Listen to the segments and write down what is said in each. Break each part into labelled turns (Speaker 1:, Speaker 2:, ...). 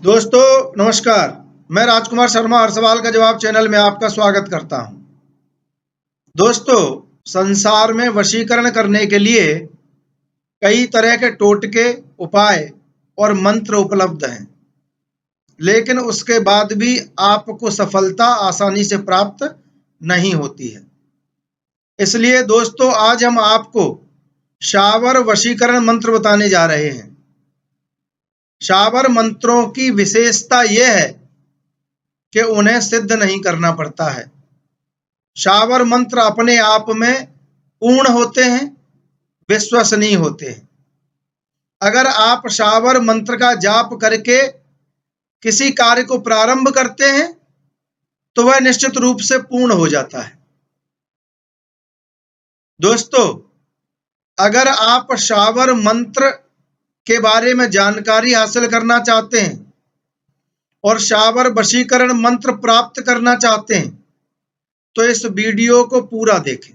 Speaker 1: दोस्तों नमस्कार। मैं राजकुमार शर्मा हर सवाल का जवाब चैनल में आपका स्वागत करता हूं। दोस्तों, संसार में वशीकरण करने के लिए कई तरह के टोटके, उपाय और मंत्र उपलब्ध हैं, लेकिन उसके बाद भी आपको सफलता आसानी से प्राप्त नहीं होती है। इसलिए दोस्तों, आज हम आपको शावर वशीकरण मंत्र बताने जा रहे हैं। शावर मंत्रों की विशेषता यह है कि उन्हें सिद्ध नहीं करना पड़ता है। शावर मंत्र अपने आप में पूर्ण होते हैं, विश्वसनीय होते हैं। अगर आप शावर मंत्र का जाप करके किसी कार्य को प्रारंभ करते हैं तो वह निश्चित रूप से पूर्ण हो जाता है। दोस्तों, अगर आप शावर मंत्र के बारे में जानकारी हासिल करना चाहते हैं और शावर वशीकरण मंत्र प्राप्त करना चाहते हैं तो इस वीडियो को पूरा देखें।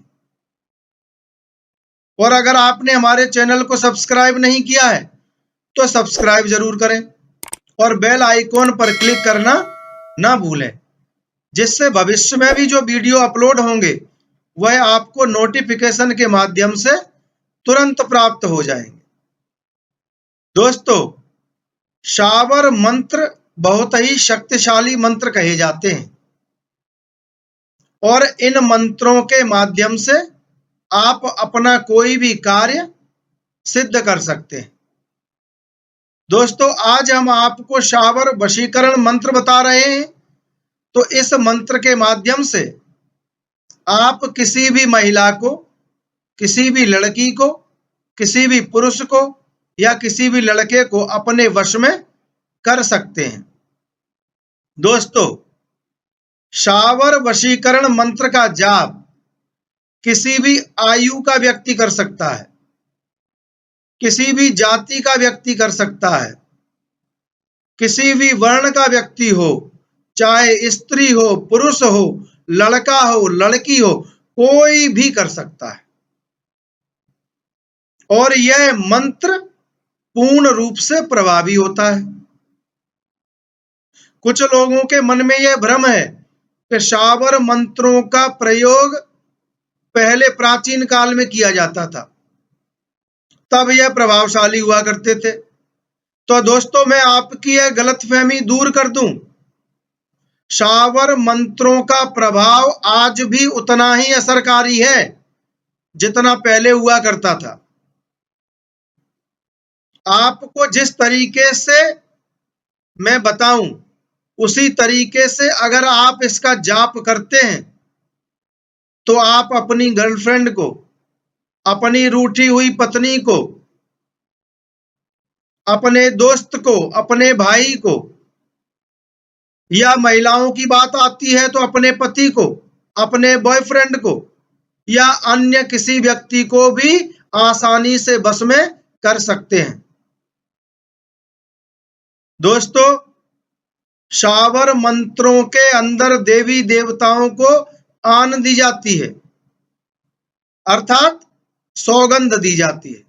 Speaker 1: और अगर आपने हमारे चैनल को सब्सक्राइब नहीं किया है तो सब्सक्राइब जरूर करें और बेल आइकॉन पर क्लिक करना ना भूलें, जिससे भविष्य में भी जो वीडियो अपलोड होंगे वह आपको नोटिफिकेशन के माध्यम से तुरंत प्राप्त हो जाएंगे। दोस्तों, शावर मंत्र बहुत ही शक्तिशाली मंत्र कहे जाते हैं और इन मंत्रों के माध्यम से आप अपना कोई भी कार्य सिद्ध कर सकते हैं। दोस्तों, आज हम आपको शावर वशीकरण मंत्र बता रहे हैं। तो इस मंत्र के माध्यम से आप किसी भी महिला को, किसी भी लड़की को, किसी भी पुरुष को या किसी भी लड़के को अपने वश में कर सकते हैं। दोस्तों, शावर वशीकरण मंत्र का जाप किसी भी आयु का व्यक्ति कर सकता है, किसी भी जाति का व्यक्ति कर सकता है, किसी भी वर्ण का व्यक्ति हो, चाहे स्त्री हो, पुरुष हो, लड़का हो, लड़की हो, कोई भी कर सकता है। और यह मंत्र पूर्ण रूप से प्रभावी होता है। कुछ लोगों के मन में यह भ्रम है कि शावर मंत्रों का प्रयोग पहले प्राचीन काल में किया जाता था, तब यह प्रभावशाली हुआ करते थे। तो दोस्तों, मैं आपकी यह गलतफहमी दूर कर दूं। शावर मंत्रों का प्रभाव आज भी उतना ही असरकारी है जितना पहले हुआ करता था। आपको जिस तरीके से मैं बताऊं उसी तरीके से अगर आप इसका जाप करते हैं तो आप अपनी गर्लफ्रेंड को, अपनी रूठी हुई पत्नी को, अपने दोस्त को, अपने भाई को, या महिलाओं की बात आती है तो अपने पति को, अपने बॉयफ्रेंड को या अन्य किसी व्यक्ति को भी आसानी से बस में कर सकते हैं। दोस्तों, शावर मंत्रों के अंदर देवी देवताओं को आन दी जाती है, अर्थात सौगंध दी जाती है।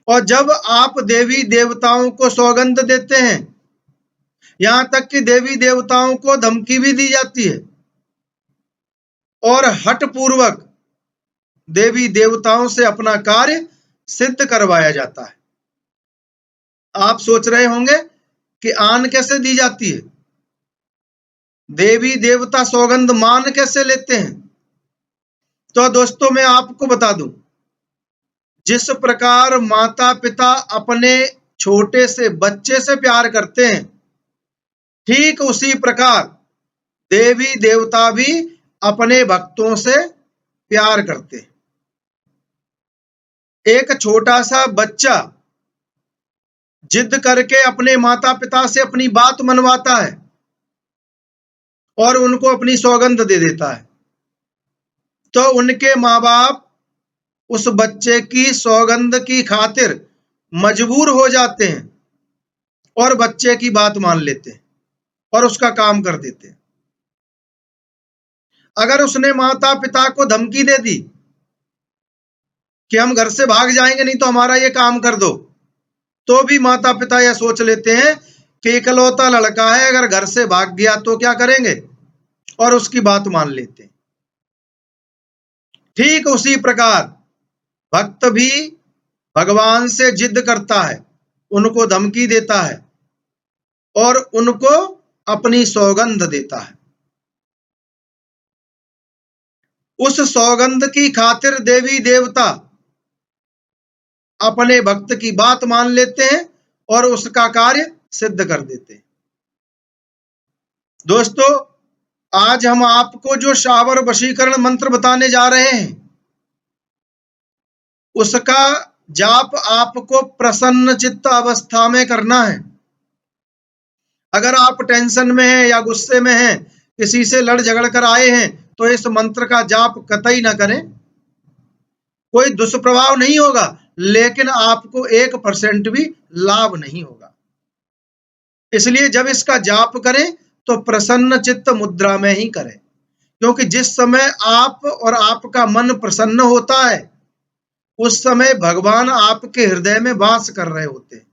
Speaker 1: और जब आप देवी देवताओं को सौगंध देते हैं, यहां तक कि देवी देवताओं को धमकी भी दी जाती है और हठपूर्वक देवी देवताओं से अपना कार्य सिद्ध करवाया जाता है। आप सोच रहे होंगे कि आन कैसे दी जाती है, देवी देवता सौगंध मान कैसे लेते हैं। तो दोस्तों, मैं आपको बता दूं, जिस प्रकार माता पिता अपने छोटे से बच्चे से प्यार करते हैं, ठीक उसी प्रकार देवी देवता भी अपने भक्तों से प्यार करते हैं। एक छोटा सा बच्चा जिद करके अपने माता पिता से अपनी बात मनवाता है और उनको अपनी सौगंध दे देता है, तो उनके माँ बाप उस बच्चे की सौगंध की खातिर मजबूर हो जाते हैं और बच्चे की बात मान लेते हैं और उसका काम कर देते हैं। अगर उसने माता पिता को धमकी दे दी कि हम घर से भाग जाएंगे, नहीं तो हमारा ये काम कर दो, तो भी माता पिता यह सोच लेते हैं कि इकलौता लड़का है, अगर घर से भाग गया तो क्या करेंगे, और उसकी बात मान लेते हैं। ठीक उसी प्रकार भक्त भी भगवान से जिद करता है, उनको धमकी देता है और उनको अपनी सौगंध देता है। उस सौगंध की खातिर देवी देवता अपने भक्त की बात मान लेते हैं और उसका कार्य सिद्ध कर देते हैं। दोस्तों, आज हम आपको जो शावर वशीकरण मंत्र बताने जा रहे हैं, उसका जाप आपको प्रसन्न चित्त अवस्था में करना है। अगर आप टेंशन में हैं या गुस्से में हैं, किसी से लड़ झगड़ कर आए हैं, तो इस मंत्र का जाप कतई न करें। कोई दुष्प्रभाव नहीं होगा, लेकिन आपको 1% भी लाभ नहीं होगा। इसलिए जब इसका जाप करें तो प्रसन्न चित्त मुद्रा में ही करें, क्योंकि जिस समय आप और आपका मन प्रसन्न होता है, उस समय भगवान आपके हृदय में वास कर रहे होते हैं।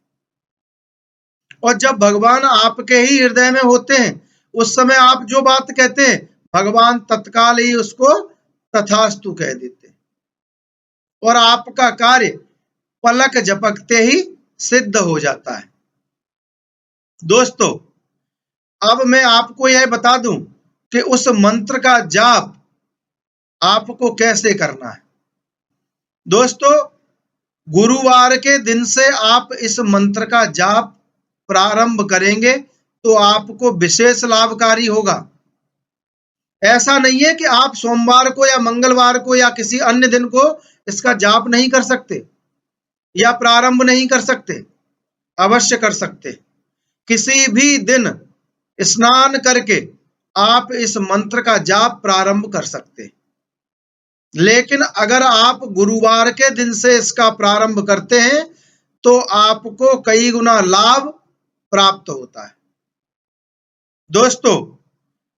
Speaker 1: और जब भगवान आपके ही हृदय में होते हैं, उस समय आप जो बात कहते हैं, भगवान तत्काल ही उसको तथास्तु कह देते हैं और आपका कार्य पलक झपकते ही सिद्ध हो जाता है। दोस्तों, अब मैं आपको यह बता दूं कि उस मंत्र का जाप आपको कैसे करना है। दोस्तों, गुरुवार के दिन से आप इस मंत्र का जाप प्रारंभ करेंगे तो आपको विशेष लाभकारी होगा। ऐसा नहीं है कि आप सोमवार को या मंगलवार को या किसी अन्य दिन को इसका जाप नहीं कर सकते या प्रारंभ नहीं कर सकते। अवश्य कर सकते। किसी भी दिन स्नान करके आप इस मंत्र का जाप प्रारंभ कर सकते। लेकिन अगर आप गुरुवार के दिन से इसका प्रारंभ करते हैं तो आपको कई गुना लाभ प्राप्त होता है। दोस्तों,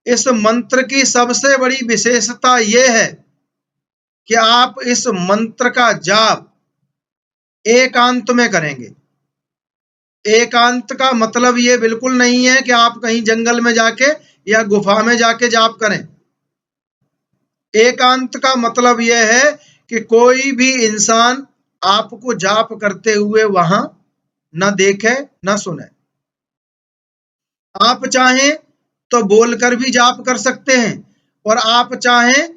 Speaker 1: इस मंत्र की सबसे बड़ी विशेषता यह है कि आप इस मंत्र का जाप एकांत में करेंगे। एकांत का मतलब ये बिल्कुल नहीं है कि आप कहीं जंगल में जाके या गुफा में जाके जाप करें। एकांत का मतलब यह है कि कोई भी इंसान आपको जाप करते हुए वहां न देखे न सुने। आप चाहें तो बोलकर भी जाप कर सकते हैं और आप चाहें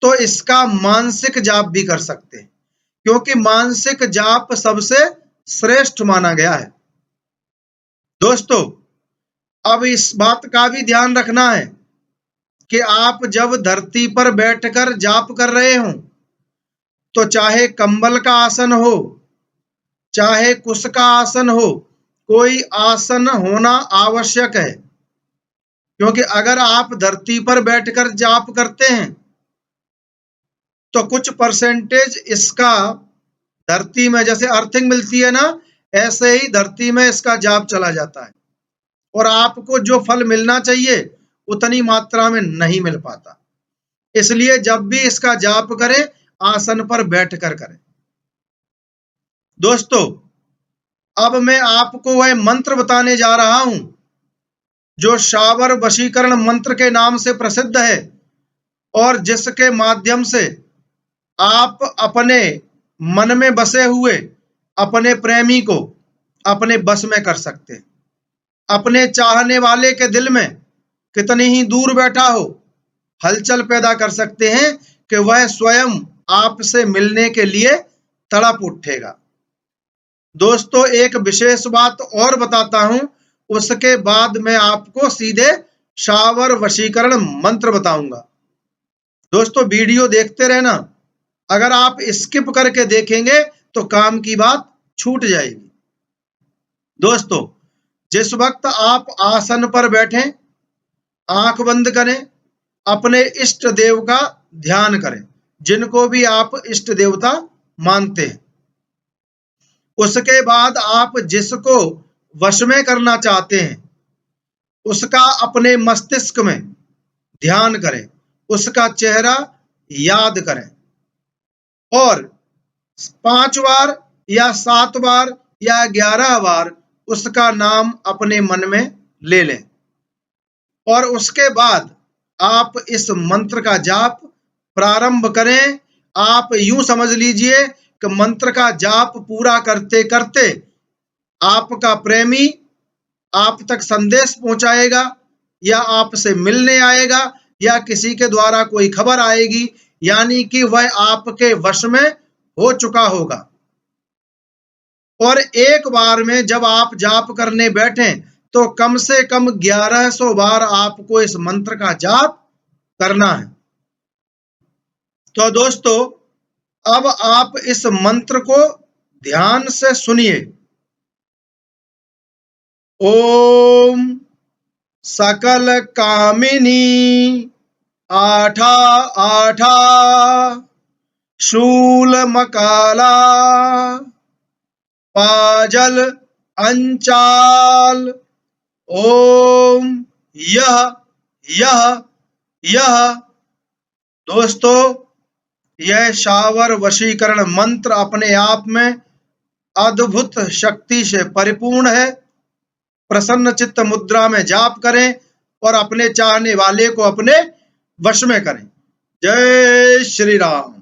Speaker 1: तो इसका मानसिक जाप भी कर सकते हैं, क्योंकि मानसिक जाप सबसे श्रेष्ठ माना गया है। दोस्तों, अब इस बात का भी ध्यान रखना है कि आप जब धरती पर बैठकर जाप कर रहे हों, तो चाहे कंबल का आसन हो, चाहे कुश का आसन हो, कोई आसन होना आवश्यक है। क्योंकि अगर आप धरती पर बैठकर जाप करते हैं तो कुछ परसेंटेज इसका धरती में, जैसे अर्थिंग मिलती है ना, ऐसे ही धरती में इसका जाप चला जाता है और आपको जो फल मिलना चाहिए उतनी मात्रा में नहीं मिल पाता। इसलिए जब भी इसका जाप करें, आसन पर बैठकर करें। दोस्तों, अब मैं आपको वह मंत्र बताने जा रहा हूं जो शावर वशीकरण मंत्र के नाम से प्रसिद्ध है और जिसके माध्यम से आप अपने मन में बसे हुए अपने प्रेमी को अपने बस में कर सकते हैं। अपने चाहने वाले के दिल में कितनी ही दूर बैठा हो, हलचल पैदा कर सकते हैं कि वह स्वयं आपसे मिलने के लिए तड़प उठेगा। दोस्तों, एक विशेष बात और बताता हूं, उसके बाद मैं आपको सीधे शावर वशीकरण मंत्र बताऊंगा। दोस्तों, वीडियो देखते रहना। अगर आप स्किप करके देखेंगे तो काम की बात छूट जाएगी। दोस्तों, जिस वक्त आप आसन पर बैठें, आंख बंद करें, अपने इष्ट देव का ध्यान करें, जिनको भी आप इष्ट देवता मानते हैं। उसके बाद आप जिसको वश में करना चाहते हैं, उसका अपने मस्तिष्क में ध्यान करें, उसका चेहरा याद करें और 5 बार या 7 बार या 11 बार उसका नाम अपने मन में ले लें और उसके बाद आप इस मंत्र का जाप प्रारंभ करें। आप यूं समझ लीजिए कि मंत्र का जाप पूरा करते करते आपका प्रेमी आप तक संदेश पहुंचाएगा या आपसे मिलने आएगा या किसी के द्वारा कोई खबर आएगी, यानी कि वह आपके वश में हो चुका होगा। और एक बार में जब आप जाप करने बैठें तो कम से कम 1100 बार आपको इस मंत्र का जाप करना है। तो दोस्तों, अब आप इस मंत्र को ध्यान से सुनिए। ओम सकल कामिनी आठा आठा शूल मकाला पाजल अंचाल ओम यह यह यह। दोस्तों, यह शावर वशीकरण मंत्र अपने आप में अद्भुत शक्ति से परिपूर्ण है। प्रसन्न चित्त मुद्रा में जाप करें और अपने चाहने वाले को अपने वश में करें। जय श्री राम।